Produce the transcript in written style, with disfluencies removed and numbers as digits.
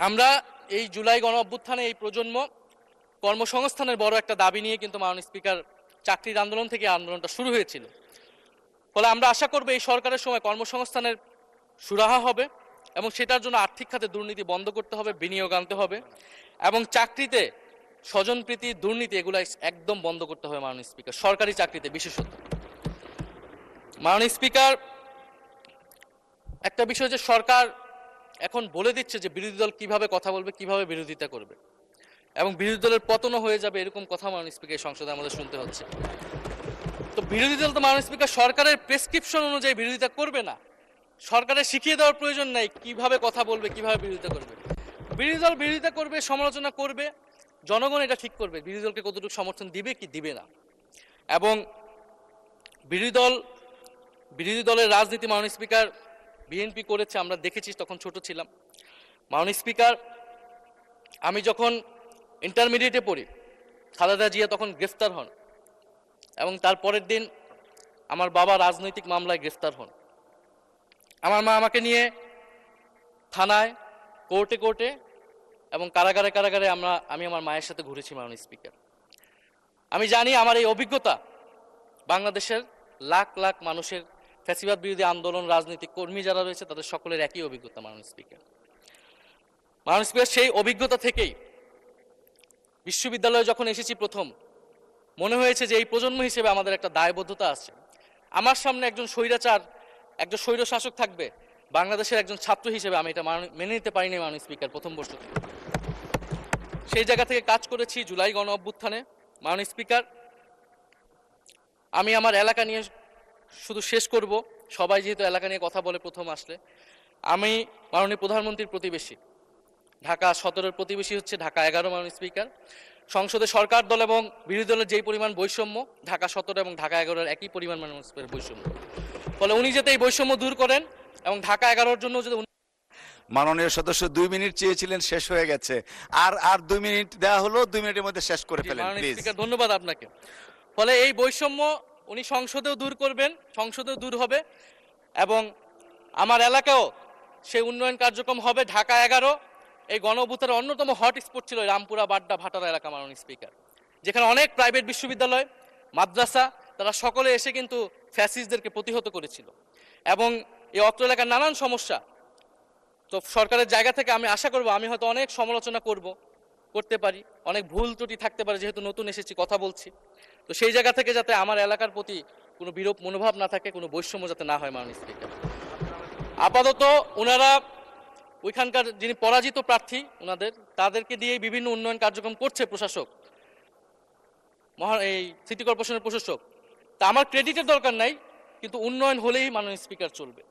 আমরা এই জুলাই গণ অভ্যুত্থানে এই প্রজন্ম কর্মসংস্থানের বড় একটা দাবি নিয়ে কিন্তু মাননীয় স্পিকার চাকরির আন্দোলন থেকে আন্দোলনটা শুরু হয়েছিল। ফলে আমরা আশা করব এই সরকারের সময় কর্মসংস্থানের সুরাহা হবে এবং সেটার জন্য আর্থিক খাতে দুর্নীতি বন্ধ করতে হবে, বিনিয়োগ আনতে হবে এবং চাকরিতে স্বজনপ্রীতি, দুর্নীতি এগুলো একদম বন্ধ করতে হবে মাননীয় স্পিকার, সরকারি চাকরিতে বিশেষত। মাননীয় স্পিকার, একটা বিষয় যে সরকার এখন বলে দিচ্ছে যে বিরোধী দল কিভাবে কথা বলবে, কিভাবে বিরোধিতা করবে এবং বিরোধী দলের পতনও হয়ে যাবে, এরকম কথা মাননীয় স্পিকার সংসদে আমাদের শুনতে হচ্ছে। তো বিরোধী দল তো মাননীয় স্পিকার সরকারের প্রেসক্রিপশন অনুযায়ী বিরোধিতা করবে না, সরকারের শিখিয়ে দেওয়ার প্রয়োজন নাই কিভাবে কথা বলবে, কিভাবে বিরোধিতা করবে। বিরোধী দল বিরোধিতা করবে, সমালোচনা করবে, জনগণ এটা ঠিক করবে বিরোধী দলকে কতটুকু সমর্থন দিবে কি দিবে না। এবং বিরোধী দলের রাজনীতি মাননীয় স্পিকার বিএনপি করেছে, আমরা দেখেছি, তখন ছোট ছিলাম। মাননীয় স্পিকার, আমি যখন ইন্টারমিডিয়েটে পড়ি, খালেদা জিয়া তখন গ্রেফতার হন এবং তার পরের দিন আমার বাবা রাজনৈতিক মামলায় গ্রেফতার হন। আমার মা আমাকে নিয়ে থানায়, কোর্টে এবং কারাগারে আমি আমার মায়ের সাথে ঘুরেছি মাননীয় স্পিকার। আমি জানি আমার এই অভিজ্ঞতা বাংলাদেশের লাখ লাখ মানুষের, ফ্যাসিবাদ বিরোধী আন্দোলন, রাজনৈতিক কর্মী যারা রয়েছে তাদের সকলের একই অভিজ্ঞতা মাননীয় স্পিকার। মাননীয় স্পিকার, সেই অভিজ্ঞতা থেকেই বিশ্ববিদ্যালয়ে যখন এসেছি প্রথম, মনে হয়েছে যে এই প্রজন্ম হিসেবে আমাদের একটা দায়বদ্ধতা আছে। আমার সামনে একজন স্বৈর শাসক থাকবে, বাংলাদেশের একজন ছাত্র হিসেবে আমি এটা মেনে নিতে পারিনি মাননীয় স্পিকার প্রথম বর্ষ থেকে। সেই জায়গা থেকে কাজ করেছি জুলাই গণ অভ্যুত্থানে। মাননীয় স্পিকার, আমি আমার এলাকা নিয়ে শুধু শেষ করব, সবাই যেহেতু এলাকা নিয়ে কথা বলে প্রথম আসলে, আমি মাননীয় প্রধানমন্ত্রীর প্রতিবেশী, ঢাকা 17-এর প্রতিবেশী হচ্ছে ঢাকা 11 মাননীয় স্পিকার। সংসদে সরকার দল এবং বিরোধী দলের যেই পরিমাণ বৈষম্য, ঢাকা 17 এবং ঢাকা 11-এর একই পরিমাণ মাননীয় স্পিকার বৈষম্য। ফলে উনি যাতে এই বৈষম্য দূর করেন এবং ঢাকা 11-এর জন্য যদি মাননীয় সদস্য 2 মিনিট চেয়েছিলেন, শেষ হয়ে গেছে। আর 2 মিনিট দেওয়া হলো, 2 মিনিটের মধ্যে শেষ করে ফেলেন প্লিজ। ধন্যবাদ আপনাকে। ফলে এই বৈষম্য উনি সংসদেও দূর করবেন, সংসদেও দূর হবে এবং আমার এলাকাও সেই উন্নয়ন কার্যক্রম হবে। ঢাকা 11 এই গণ অভ্যুত্থানের অন্যতম হট স্পট ছিল রামপুরা, বাড্ডা, ভাটারা এলাকা মাননীয় স্পিকার, যেখানে অনেক প্রাইভেট বিশ্ববিদ্যালয়, মাদ্রাসা, তারা সকলে এসে কিন্তু ফ্যাসিস্টদেরকে প্রতিহত করেছিল এবং এই অত্র এলাকার নানান সমস্যা। তো সরকারের জায়গা থেকে আমি আশা করব, আমি হয়তো অনেক সমালোচনা করতে পারি, অনেক ভুল ত্রুটি থাকতে পারে, যেহেতু নতুন এসেছি, কথা বলছি। তো সেই জায়গা থেকে যাতে আমার এলাকার প্রতি কোনো বিরূপ মনোভাব না থাকে, কোনো বৈষম্য যাতে না হয় মাননীয় স্পিকার। আপাতত ওনারা ওইখানকার যিনি পরাজিত প্রার্থী, তাদেরকে দিয়ে বিভিন্ন উন্নয়ন কার্যক্রম করছে প্রশাসক, এই সিটি কর্পোরেশনের প্রশাসক। তা আমার ক্রেডিটের দরকার নাই, কিন্তু উন্নয়ন হলেই মাননীয় স্পিকার চলবে।